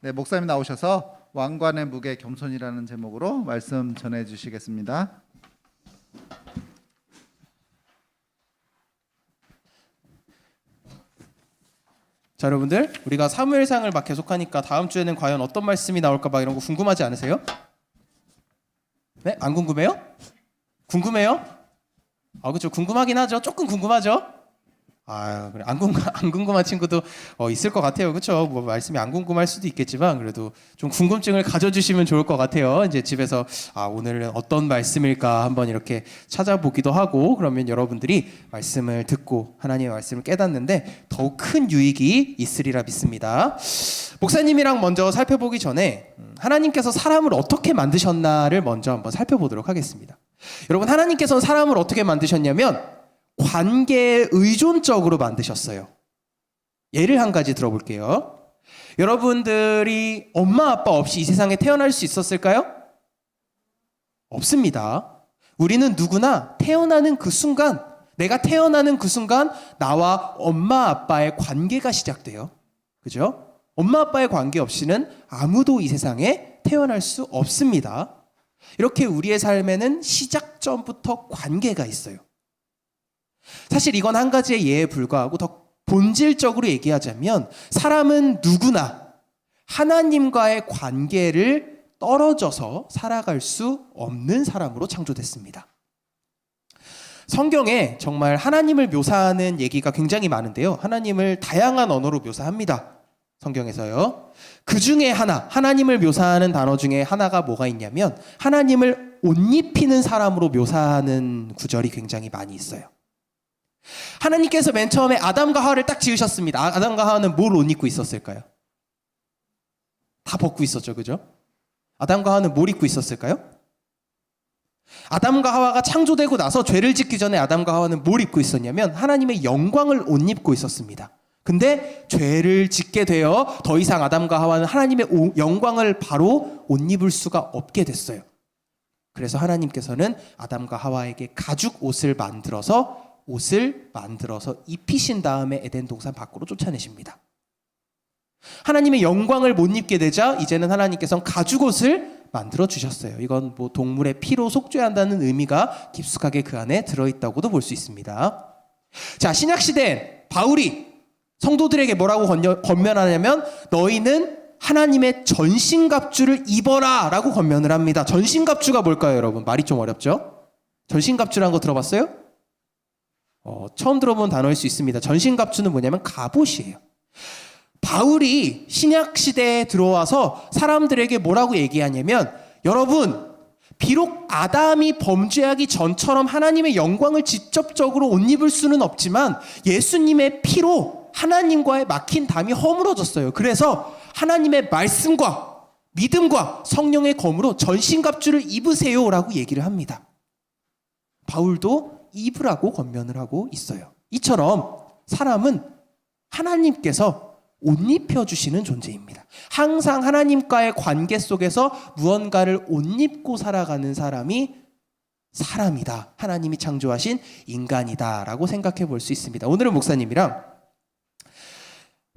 네, 목사님 나오셔서 왕관의 무게 겸손이라는 제목으로 말씀 전해 주시겠습니다. 자, 여러분들, 우리가 사무엘상을 막 계속하니까 다음 주에는 과연 어떤 말씀이 나올까 막 이런 거 궁금하지 않으세요? 네? 안 궁금해요? 궁금해요? 그렇죠. 궁금하긴 하죠. 조금 궁금하죠. 그래. 안 궁금한 친구도 있을 것 같아요. 그렇죠. 뭐 말씀이 안 궁금할 수도 있겠지만 그래도 좀 궁금증을 가져주시면 좋을 것 같아요. 이제 집에서 오늘은 어떤 말씀일까 한번 이렇게 찾아보기도 하고, 그러면 여러분들이 말씀을 듣고 하나님의 말씀을 깨닫는데 더욱 큰 유익이 있으리라 믿습니다. 목사님이랑 먼저 살펴보기 전에 하나님께서 사람을 어떻게 만드셨나를 먼저 한번 살펴보도록 하겠습니다. 여러분, 하나님께서는 사람을 어떻게 만드셨냐면 관계에 의존적으로 만드셨어요. 예를 한 가지 들어볼게요. 여러분들이 엄마 아빠 없이 이 세상에 태어날 수 있었을까요? 없습니다. 우리는 누구나 내가 태어나는 그 순간 나와 엄마 아빠의 관계가 시작돼요. 그죠? 엄마 아빠의 관계 없이는 아무도 이 세상에 태어날 수 없습니다. 이렇게 우리의 삶에는 시작점부터 관계가 있어요. 사실 이건 한 가지의 예에 불과하고 더 본질적으로 얘기하자면 사람은 누구나 하나님과의 관계를 떨어져서 살아갈 수 없는 사람으로 창조됐습니다. 성경에 정말 하나님을 묘사하는 얘기가 굉장히 많은데요. 하나님을 다양한 언어로 묘사합니다. 성경에서요. 그 중에 하나님을 묘사하는 단어 중에 하나가 뭐가 있냐면 하나님을 옷 입히는 사람으로 묘사하는 구절이 굉장히 많이 있어요. 하나님께서 맨 처음에 아담과 하와를 딱 지으셨습니다. 아담과 하와는 뭘 옷 입고 있었을까요? 다 벗고 있었죠, 그죠? 아담과 하와는 뭘 입고 있었을까요? 아담과 하와가 창조되고 나서 죄를 짓기 전에 아담과 하와는 뭘 입고 있었냐면 하나님의 영광을 옷 입고 있었습니다. 근데 죄를 짓게 되어 더 이상 아담과 하와는 하나님의 영광을 바로 옷 입을 수가 없게 됐어요. 그래서 하나님께서는 아담과 하와에게 가죽 옷을 만들어서 입히신 다음에 에덴 동산 밖으로 쫓아내십니다. 하나님의 영광을 못 입게 되자 이제는 하나님께서는 가죽옷을 만들어 주셨어요. 이건 뭐 동물의 피로 속죄한다는 의미가 깊숙하게 그 안에 들어있다고도 볼 수 있습니다. 자, 신약시대엔 바울이 성도들에게 뭐라고 권면하냐면 너희는 하나님의 전신갑주를 입어라 라고 권면을 합니다. 전신갑주가 뭘까요, 여러분? 말이 좀 어렵죠? 전신갑주라는 거 들어봤어요? 처음 들어본 단어일 수 있습니다. 전신갑주는 뭐냐면 갑옷이에요. 바울이 신약시대에 들어와서 사람들에게 뭐라고 얘기하냐면 여러분, 비록 아담이 범죄하기 전처럼 하나님의 영광을 직접적으로 옷 입을 수는 없지만 예수님의 피로 하나님과의 막힌 담이 허물어졌어요. 그래서 하나님의 말씀과 믿음과 성령의 검으로 전신갑주를 입으세요 라고 얘기를 합니다. 바울도 입으라고 권면을 하고 있어요. 이처럼 사람은 하나님께서 옷 입혀주시는 존재입니다. 항상 하나님과의 관계 속에서 무언가를 옷 입고 살아가는 사람이 사람이다. 하나님이 창조하신 인간이다 라고 생각해 볼 수 있습니다. 오늘은 목사님이랑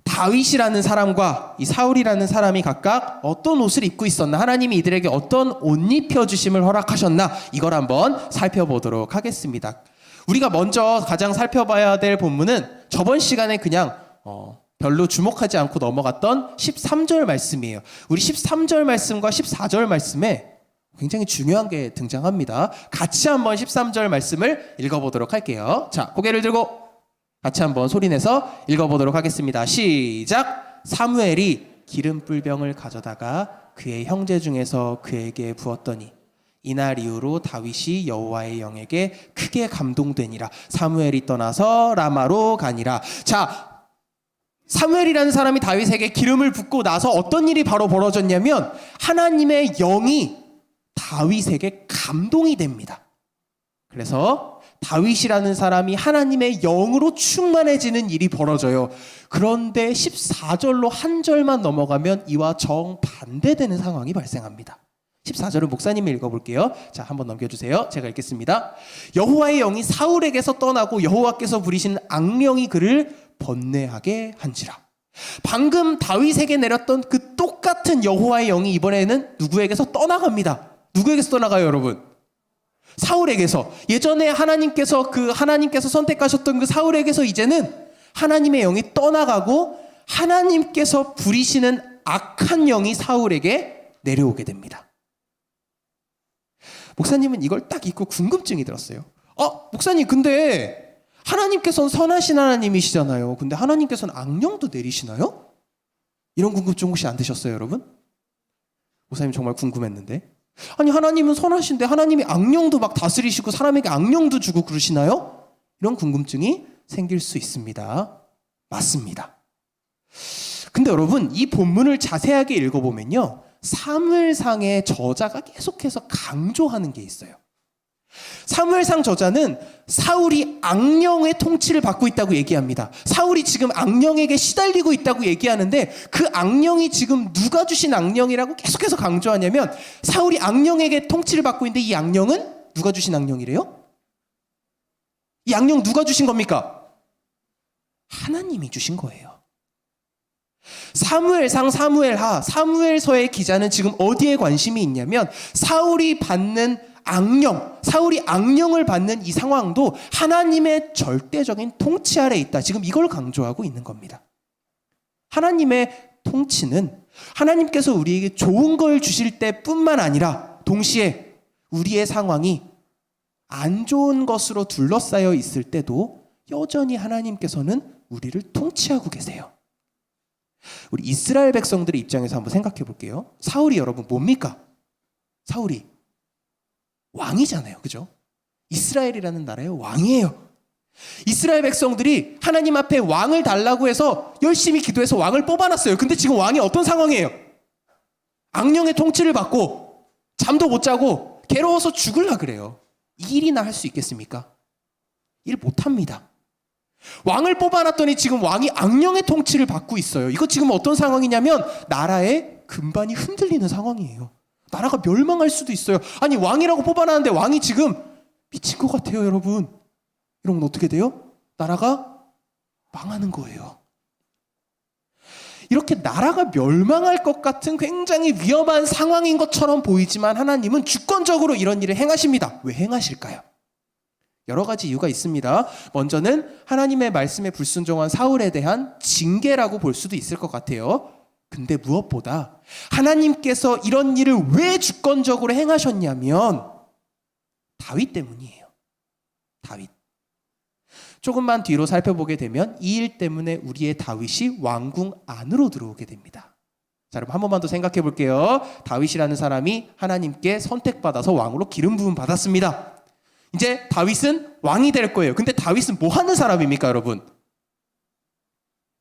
다윗이라는 사람과 이 사울이라는 사람이 각각 어떤 옷을 입고 있었나, 하나님이 이들에게 어떤 옷 입혀주심을 허락하셨나, 이걸 한번 살펴보도록 하겠습니다. 우리가 먼저 가장 살펴봐야 될 본문은 저번 시간에 그냥 별로 주목하지 않고 넘어갔던 13절 말씀이에요. 우리 13절 말씀과 14절 말씀에 굉장히 중요한 게 등장합니다. 같이 한번 13절 말씀을 읽어보도록 할게요. 자, 고개를 들고 같이 한번 소리내서 읽어보도록 하겠습니다. 시작! 사무엘이 기름불병을 가져다가 그의 형제 중에서 그에게 부었더니 이날 이후로 다윗이 여호와의 영에게 크게 감동되니라. 사무엘이 떠나서 라마로 가니라. 자, 사무엘이라는 사람이 다윗에게 기름을 붓고 나서 어떤 일이 바로 벌어졌냐면 하나님의 영이 다윗에게 감동이 됩니다. 그래서 다윗이라는 사람이 하나님의 영으로 충만해지는 일이 벌어져요. 그런데 14절로 한 절만 넘어가면 이와 정반대되는 상황이 발생합니다. 14절은 목사님이 읽어볼게요. 자, 한번 넘겨주세요. 제가 읽겠습니다. 여호와의 영이 사울에게서 떠나고 여호와께서 부리신 악령이 그를 번뇌하게 한지라. 방금 다윗에게 내렸던 그 똑같은 여호와의 영이 이번에는 누구에게서 떠나갑니다. 누구에게서 떠나가요, 여러분? 사울에게서. 예전에 하나님께서 선택하셨던 그 사울에게서 이제는 하나님의 영이 떠나가고 하나님께서 부리시는 악한 영이 사울에게 내려오게 됩니다. 목사님은 이걸 딱 읽고 궁금증이 들었어요. 목사님, 근데 하나님께서는 선하신 하나님이시잖아요. 근데 하나님께서는 악령도 내리시나요? 이런 궁금증 혹시 안 드셨어요, 여러분? 목사님 정말 궁금했는데. 아니, 하나님은 선하신데 하나님이 악령도 막 다스리시고 사람에게 악령도 주고 그러시나요? 이런 궁금증이 생길 수 있습니다. 맞습니다. 근데 여러분, 이 본문을 자세하게 읽어보면요, 사무엘상의 저자가 계속해서 강조하는 게 있어요. 사무엘상 저자는 사울이 악령의 통치를 받고 있다고 얘기합니다. 사울이 지금 악령에게 시달리고 있다고 얘기하는데 그 악령이 지금 누가 주신 악령이라고 계속해서 강조하냐면 사울이 악령에게 통치를 받고 있는데 이 악령은 누가 주신 악령이래요? 이 악령 누가 주신 겁니까? 하나님이 주신 거예요. 사무엘상, 사무엘하, 사무엘서의 기자는 지금 어디에 관심이 있냐면 사울이 악령을 받는 이 상황도 하나님의 절대적인 통치 아래 있다. 지금 이걸 강조하고 있는 겁니다. 하나님의 통치는 하나님께서 우리에게 좋은 걸 주실 때뿐만 아니라 동시에 우리의 상황이 안 좋은 것으로 둘러싸여 있을 때도 여전히 하나님께서는 우리를 통치하고 계세요. 우리 이스라엘 백성들의 입장에서 한번 생각해 볼게요. 사울이 여러분 뭡니까? 사울이 왕이잖아요. 그죠? 이스라엘이라는 나라의 왕이에요. 이스라엘 백성들이 하나님 앞에 왕을 달라고 해서 열심히 기도해서 왕을 뽑아놨어요. 근데 지금 왕이 어떤 상황이에요? 악령의 통치를 받고 잠도 못 자고 괴로워서 죽으려 그래요. 이 일이나 할 수 있겠습니까? 일 못합니다. 왕을 뽑아놨더니 지금 왕이 악령의 통치를 받고 있어요. 이거 지금 어떤 상황이냐면 나라의 근반이 흔들리는 상황이에요. 나라가 멸망할 수도 있어요. 아니, 왕이라고 뽑아놨는데 왕이 지금 미친 것 같아요, 여러분. 이러면 어떻게 돼요? 나라가 망하는 거예요. 이렇게 나라가 멸망할 것 같은 굉장히 위험한 상황인 것처럼 보이지만 하나님은 주권적으로 이런 일을 행하십니다. 왜 행하실까요? 여러 가지 이유가 있습니다. 먼저는 하나님의 말씀에 불순종한 사울에 대한 징계라고 볼 수도 있을 것 같아요. 근데 무엇보다 하나님께서 이런 일을 왜 주권적으로 행하셨냐면 다윗 때문이에요. 다윗. 조금만 뒤로 살펴보게 되면 이 일 때문에 우리의 다윗이 왕궁 안으로 들어오게 됩니다. 자, 여러분 한 번만 더 생각해 볼게요. 다윗이라는 사람이 하나님께 선택받아서 왕으로 기름 부음 받았습니다. 이제 다윗은 왕이 될 거예요. 근데 다윗은 뭐 하는 사람입니까, 여러분?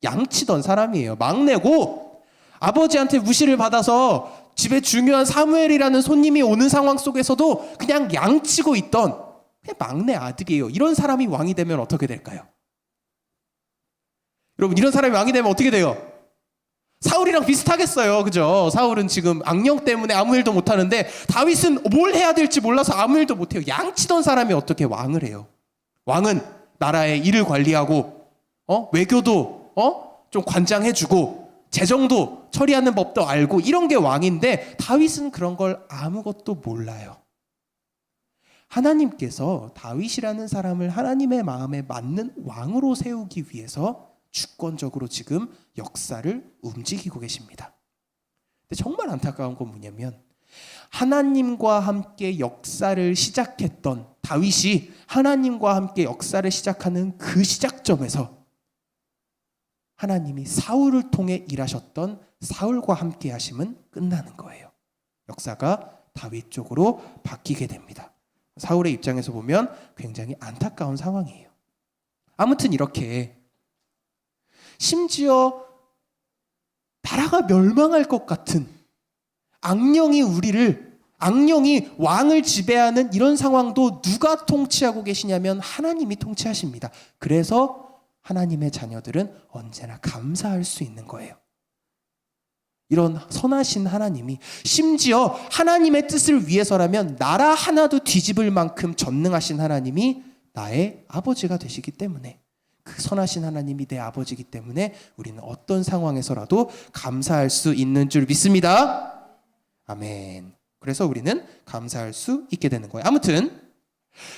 양치던 사람이에요. 막내고 아버지한테 무시를 받아서 집에 중요한 사무엘이라는 손님이 오는 상황 속에서도 그냥 양치고 있던 그냥 막내 아들이에요. 이런 사람이 왕이 되면 어떻게 될까요? 여러분, 이런 사람이 왕이 되면 어떻게 돼요? 사울이랑 비슷하겠어요. 그죠? 사울은 지금 악령 때문에 아무 일도 못하는데 다윗은 뭘 해야 될지 몰라서 아무 일도 못해요. 양치던 사람이 어떻게 왕을 해요? 왕은 나라의 일을 관리하고 외교도 좀 관장해주고 재정도 처리하는 법도 알고 이런 게 왕인데 다윗은 그런 걸 아무것도 몰라요. 하나님께서 다윗이라는 사람을 하나님의 마음에 맞는 왕으로 세우기 위해서 주권적으로 지금 역사를 움직이고 계십니다. 근데 정말 안타까운 건 뭐냐면 하나님과 함께 역사를 시작했던 다윗이 하나님과 함께 역사를 시작하는 그 시작점에서 하나님이 사울을 통해 일하셨던 사울과 함께 하심은 끝나는 거예요. 역사가 다윗 쪽으로 바뀌게 됩니다. 사울의 입장에서 보면 굉장히 안타까운 상황이에요. 아무튼 이렇게 심지어 나라가 멸망할 것 같은 악령이 왕을 지배하는 이런 상황도 누가 통치하고 계시냐면 하나님이 통치하십니다. 그래서 하나님의 자녀들은 언제나 감사할 수 있는 거예요. 이런 선하신 하나님이 심지어 하나님의 뜻을 위해서라면 나라 하나도 뒤집을 만큼 전능하신 하나님이 나의 아버지가 되시기 때문에 그 선하신 하나님이 내 아버지이기 때문에 우리는 어떤 상황에서라도 감사할 수 있는 줄 믿습니다. 아멘. 그래서 우리는 감사할 수 있게 되는 거예요. 아무튼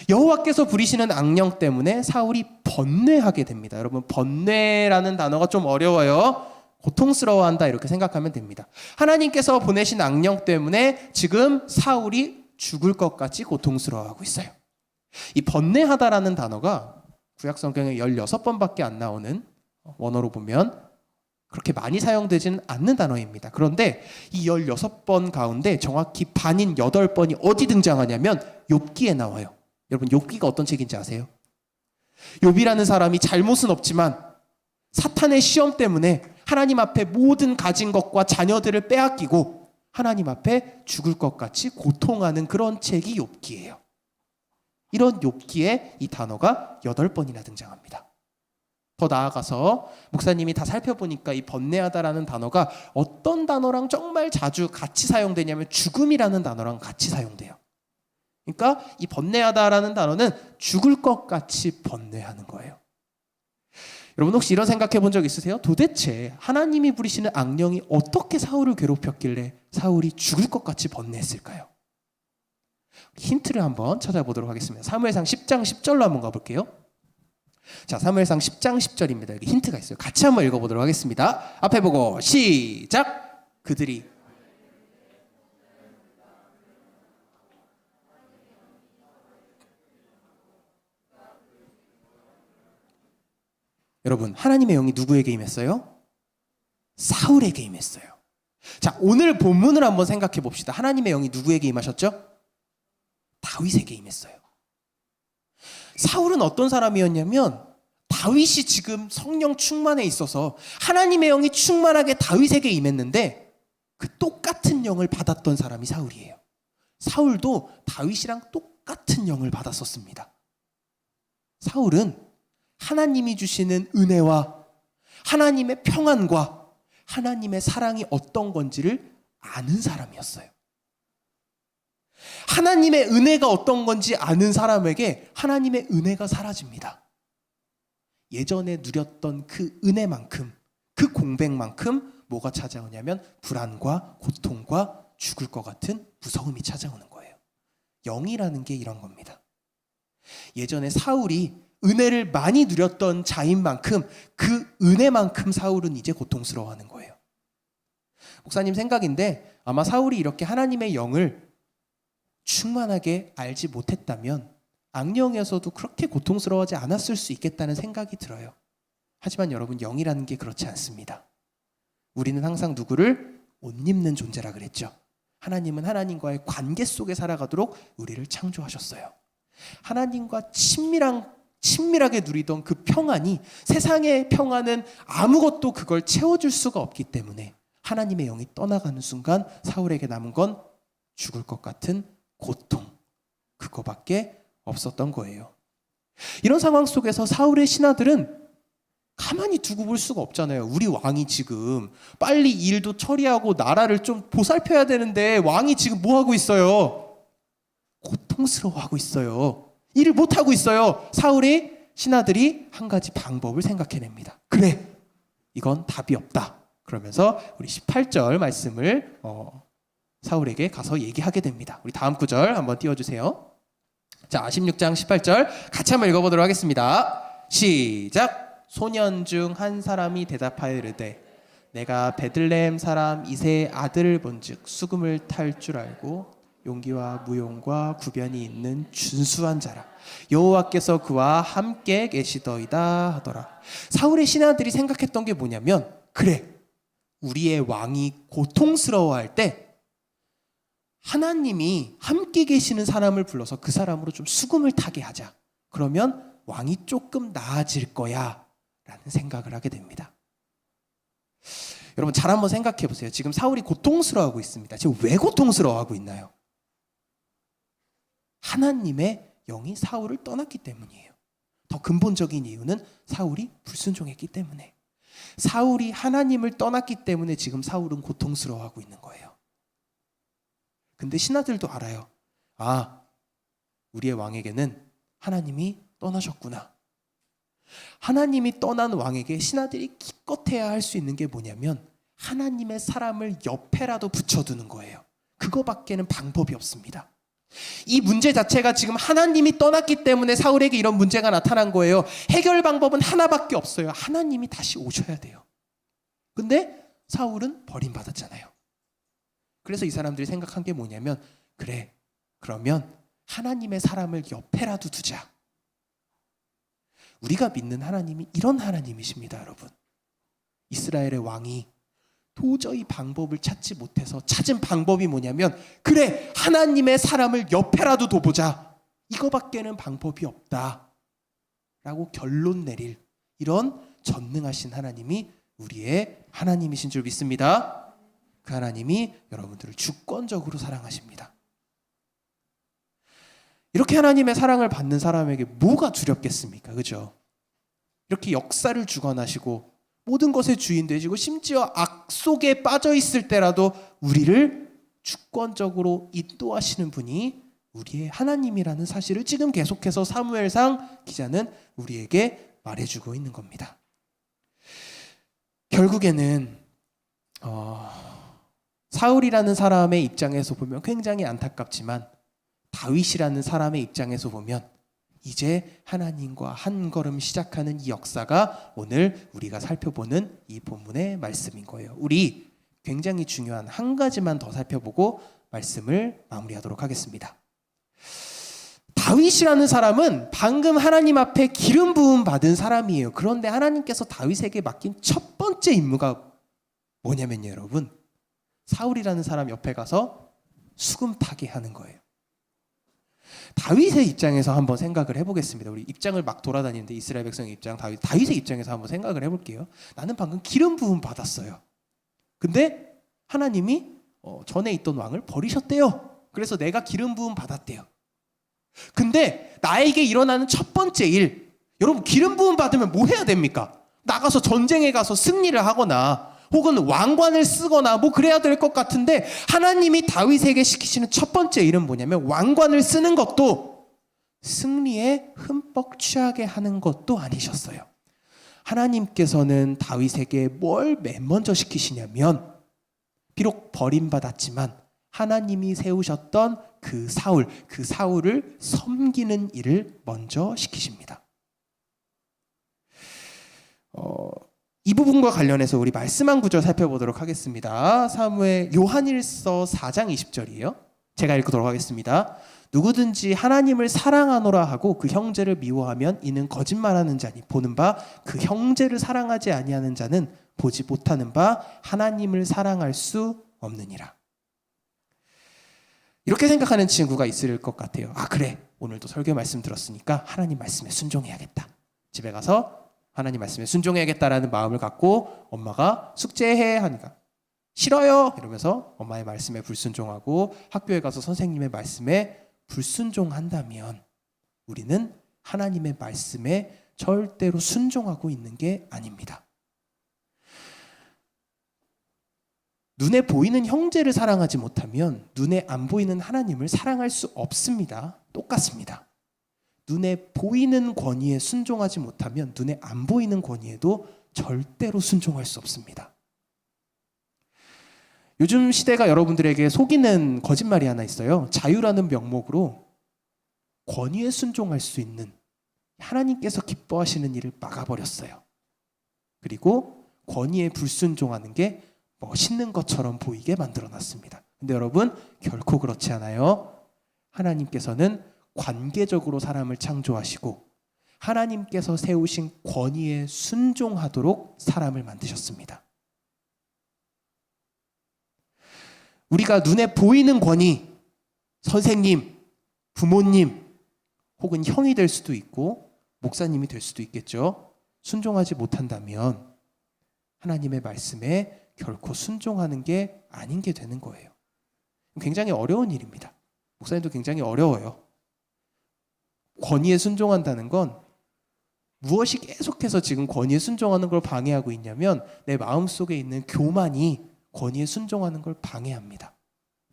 여호와께서 부리시는 악령 때문에 사울이 번뇌하게 됩니다. 여러분, 번뇌라는 단어가 좀 어려워요. 고통스러워한다 이렇게 생각하면 됩니다. 하나님께서 보내신 악령 때문에 지금 사울이 죽을 것 같이 고통스러워하고 있어요. 이 번뇌하다라는 단어가 구약 성경에 16번밖에 안 나오는, 원어로 보면 그렇게 많이 사용되지는 않는 단어입니다. 그런데 이 16번 가운데 정확히 반인 8번이 어디 등장하냐면 욥기에 나와요. 여러분, 욥기가 어떤 책인지 아세요? 욥이라는 사람이 잘못은 없지만 사탄의 시험 때문에 하나님 앞에 모든 가진 것과 자녀들을 빼앗기고 하나님 앞에 죽을 것 같이 고통하는 그런 책이 욥기예요. 이런 욥기에 이 단어가 8번이나 등장합니다. 더 나아가서 목사님이 다 살펴보니까 이 번뇌하다라는 단어가 어떤 단어랑 정말 자주 같이 사용되냐면 죽음이라는 단어랑 같이 사용돼요. 그러니까 이 번뇌하다라는 단어는 죽을 것 같이 번뇌하는 거예요. 여러분, 혹시 이런 생각해 본 적 있으세요? 도대체 하나님이 부리시는 악령이 어떻게 사울을 괴롭혔길래 사울이 죽을 것 같이 번뇌했을까요? 힌트를 한번 찾아보도록 하겠습니다. 사무엘상 10장 10절로 한번 가볼게요. 자, 사무엘상 10장 10절입니다. 여기 힌트가 있어요. 같이 한번 읽어보도록 하겠습니다. 앞에 보고 시작! 그들이 여러분, 하나님의 영이 누구에게 임했어요? 사울에게 임했어요. 자, 오늘 본문을 한번 생각해 봅시다. 하나님의 영이 누구에게 임하셨죠? 다윗에게 임했어요. 사울은 어떤 사람이었냐면 다윗이 지금 성령 충만에 있어서 하나님의 영이 충만하게 다윗에게 임했는데 그 똑같은 영을 받았던 사람이 사울이에요. 사울도 다윗이랑 똑같은 영을 받았었습니다. 사울은 하나님이 주시는 은혜와 하나님의 평안과 하나님의 사랑이 어떤 건지를 아는 사람이었어요. 하나님의 은혜가 어떤 건지 아는 사람에게 하나님의 은혜가 사라집니다. 예전에 누렸던 그 은혜만큼, 그 공백만큼 뭐가 찾아오냐면 불안과 고통과 죽을 것 같은 무서움이 찾아오는 거예요. 영이라는 게 이런 겁니다. 예전에 사울이 은혜를 많이 누렸던 자인 만큼 그 은혜만큼 사울은 이제 고통스러워하는 거예요. 목사님 생각인데 아마 사울이 이렇게 하나님의 영을 충만하게 알지 못했다면 악령에서도 그렇게 고통스러워하지 않았을 수 있겠다는 생각이 들어요. 하지만 여러분, 영이라는 게 그렇지 않습니다. 우리는 항상 누구를 옷 입는 존재라 그랬죠. 하나님은 하나님과의 관계 속에 살아가도록 우리를 창조하셨어요. 하나님과 친밀하게 누리던 그 평안이, 세상의 평안은 아무것도 그걸 채워줄 수가 없기 때문에 하나님의 영이 떠나가는 순간 사울에게 남은 건 죽을 것 같은 고통, 그거밖에 없었던 거예요. 이런 상황 속에서 사울의 신하들은 가만히 두고 볼 수가 없잖아요. 우리 왕이 지금 빨리 일도 처리하고 나라를 좀 보살펴야 되는데 왕이 지금 뭐 하고 있어요? 고통스러워하고 있어요. 일을 못하고 있어요. 사울의 신하들이 한 가지 방법을 생각해냅니다. 그래, 이건 답이 없다. 그러면서 우리 18절 말씀을 사울에게 가서 얘기하게 됩니다. 우리 다음 구절 한번 띄워주세요. 자, 16장 18절 같이 한번 읽어보도록 하겠습니다. 시작! 소년 중 한 사람이 대답하여 이르되 내가 베들레헴 사람 이새의 아들을 본즉 수금을 탈 줄 알고 용기와 무용과 구변이 있는 준수한 자라. 여호와께서 그와 함께 계시더이다 하더라. 사울의 신하들이 생각했던 게 뭐냐면, 그래, 우리의 왕이 고통스러워할 때 하나님이 함께 계시는 사람을 불러서 그 사람으로 좀 수금을 타게 하자. 그러면 왕이 조금 나아질 거야 라는 생각을 하게 됩니다. 여러분, 잘 한번 생각해 보세요. 지금 사울이 고통스러워하고 있습니다. 지금 왜 고통스러워하고 있나요? 하나님의 영이 사울을 떠났기 때문이에요. 더 근본적인 이유는 사울이 불순종했기 때문에. 사울이 하나님을 떠났기 때문에 지금 사울은 고통스러워하고 있는 거예요. 근데 신하들도 알아요. 아, 우리의 왕에게는 하나님이 떠나셨구나. 하나님이 떠난 왕에게 신하들이 기껏해야 할 수 있는 게 뭐냐면 하나님의 사람을 옆에라도 붙여두는 거예요. 그거밖에는 방법이 없습니다. 이 문제 자체가 지금 하나님이 떠났기 때문에 사울에게 이런 문제가 나타난 거예요. 해결 방법은 하나밖에 없어요. 하나님이 다시 오셔야 돼요. 근데 사울은 버림받았잖아요. 그래서 이 사람들이 생각한 게 뭐냐면, 그래, 그러면 하나님의 사람을 옆에라도 두자. 우리가 믿는 하나님이 이런 하나님이십니다, 여러분. 이스라엘의 왕이 도저히 방법을 찾지 못해서 찾은 방법이 뭐냐면, 그래, 하나님의 사람을 옆에라도 둬보자. 이거밖에는 방법이 없다 라고 결론 내릴 이런 전능하신 하나님이 우리의 하나님이신 줄 믿습니다. 그 하나님이 여러분들을 주권적으로 사랑하십니다. 이렇게 하나님의 사랑을 받는 사람에게 뭐가 두렵겠습니까? 그죠? 이렇게 역사를 주관하시고 모든 것의 주인 되시고 심지어 악 속에 빠져 있을 때라도 우리를 주권적으로 인도하시는 분이 우리의 하나님이라는 사실을 지금 계속해서 사무엘상 기자는 우리에게 말해주고 있는 겁니다. 결국에는 사울이라는 사람의 입장에서 보면 굉장히 안타깝지만 다윗이라는 사람의 입장에서 보면 이제 하나님과 한 걸음 시작하는 이 역사가 오늘 우리가 살펴보는 이 본문의 말씀인 거예요. 우리 굉장히 중요한 한 가지만 더 살펴보고 말씀을 마무리하도록 하겠습니다. 다윗이라는 사람은 방금 하나님 앞에 기름 부음 받은 사람이에요. 그런데 하나님께서 다윗에게 맡긴 첫 번째 임무가 뭐냐면요, 여러분, 사울이라는 사람 옆에 가서 수금 타게 하는 거예요. 다윗의 입장에서 한번 생각을 해보겠습니다. 우리 입장을 막 돌아다니는데 이스라엘 백성의 입장, 다윗의 입장에서 한번 생각을 해볼게요. 나는 방금 기름 부음 받았어요. 근데 하나님이 전에 있던 왕을 버리셨대요. 그래서 내가 기름 부음 받았대요. 근데 나에게 일어나는 첫 번째 일, 여러분 기름 부음 받으면 뭐 해야 됩니까? 나가서 전쟁에 가서 승리를 하거나 혹은 왕관을 쓰거나 뭐 그래야 될 것 같은데, 하나님이 다윗에게 시키시는 첫 번째 일은 뭐냐면 왕관을 쓰는 것도 승리에 흠뻑 취하게 하는 것도 아니셨어요. 하나님께서는 다윗에게 뭘 맨 먼저 시키시냐면, 비록 버림받았지만 하나님이 세우셨던 그 사울을 섬기는 일을 먼저 시키십니다. 이 부분과 관련해서 우리 말씀 한 구절 살펴보도록 하겠습니다. 사무엘 요한일서 4장 20절이에요. 제가 읽도록 하겠습니다. 누구든지 하나님을 사랑하노라 하고 그 형제를 미워하면 이는 거짓말하는 자니 보는 바 그 형제를 사랑하지 아니하는 자는 보지 못하는 바 하나님을 사랑할 수 없느니라. 이렇게 생각하는 친구가 있을 것 같아요. 아, 그래, 오늘도 설교 말씀 들었으니까 하나님 말씀에 순종해야겠다. 집에 가서 하나님 말씀에 순종해야겠다라는 마음을 갖고 엄마가 숙제해 하니까 싫어요 이러면서 엄마의 말씀에 불순종하고 학교에 가서 선생님의 말씀에 불순종한다면 우리는 하나님의 말씀에 절대로 순종하고 있는 게 아닙니다. 눈에 보이는 형제를 사랑하지 못하면 눈에 안 보이는 하나님을 사랑할 수 없습니다. 똑같습니다. 눈에 보이는 권위에 순종하지 못하면 눈에 안 보이는 권위에도 절대로 순종할 수 없습니다. 요즘 시대가 여러분들에게 속이는 거짓말이 하나 있어요. 자유라는 명목으로 권위에 순종할 수 있는, 하나님께서 기뻐하시는 일을 막아버렸어요. 그리고 권위에 불순종하는 게 멋있는 것처럼 보이게 만들어놨습니다. 근데 여러분, 결코 그렇지 않아요. 하나님께서는 관계적으로 사람을 창조하시고 하나님께서 세우신 권위에 순종하도록 사람을 만드셨습니다. 우리가 눈에 보이는 권위, 선생님, 부모님, 혹은 형이 될 수도 있고 목사님이 될 수도 있겠죠. 순종하지 못한다면 하나님의 말씀에 결코 순종하는 게 아닌 게 되는 거예요. 굉장히 어려운 일입니다. 목사님도 굉장히 어려워요. 권위에 순종한다는 건 무엇이 계속해서 지금 권위에 순종하는 걸 방해하고 있냐면 내 마음속에 있는 교만이 권위에 순종하는 걸 방해합니다.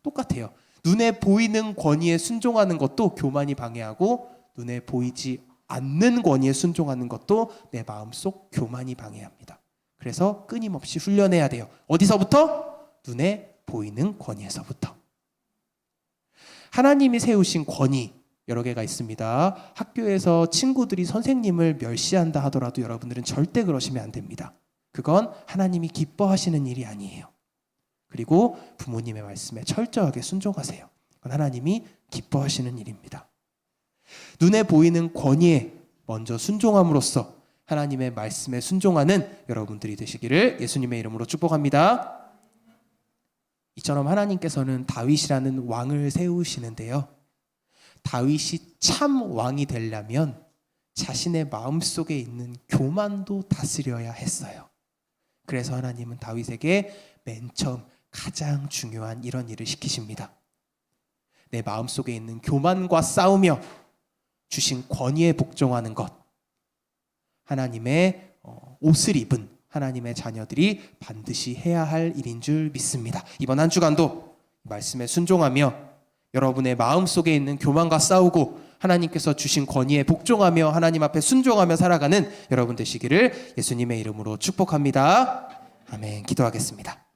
똑같아요. 눈에 보이는 권위에 순종하는 것도 교만이 방해하고 눈에 보이지 않는 권위에 순종하는 것도 내 마음속 교만이 방해합니다. 그래서 끊임없이 훈련해야 돼요. 어디서부터? 눈에 보이는 권위에서부터. 하나님이 세우신 권위 여러 개가 있습니다. 학교에서 친구들이 선생님을 멸시한다 하더라도 여러분들은 절대 그러시면 안 됩니다. 그건 하나님이 기뻐하시는 일이 아니에요. 그리고 부모님의 말씀에 철저하게 순종하세요. 그건 하나님이 기뻐하시는 일입니다. 눈에 보이는 권위에 먼저 순종함으로써 하나님의 말씀에 순종하는 여러분들이 되시기를 예수님의 이름으로 축복합니다. 이처럼 하나님께서는 다윗이라는 왕을 세우시는데요. 다윗이 참 왕이 되려면 자신의 마음속에 있는 교만도 다스려야 했어요. 그래서 하나님은 다윗에게 맨 처음 가장 중요한 이런 일을 시키십니다. 내 마음속에 있는 교만과 싸우며 주신 권위에 복종하는 것. 하나님의 옷을 입은 하나님의 자녀들이 반드시 해야 할 일인 줄 믿습니다. 이번 한 주간도 말씀에 순종하며 여러분의 마음속에 있는 교만과 싸우고 하나님께서 주신 권위에 복종하며 하나님 앞에 순종하며 살아가는 여러분 되시기를 예수님의 이름으로 축복합니다. 아멘. 기도하겠습니다.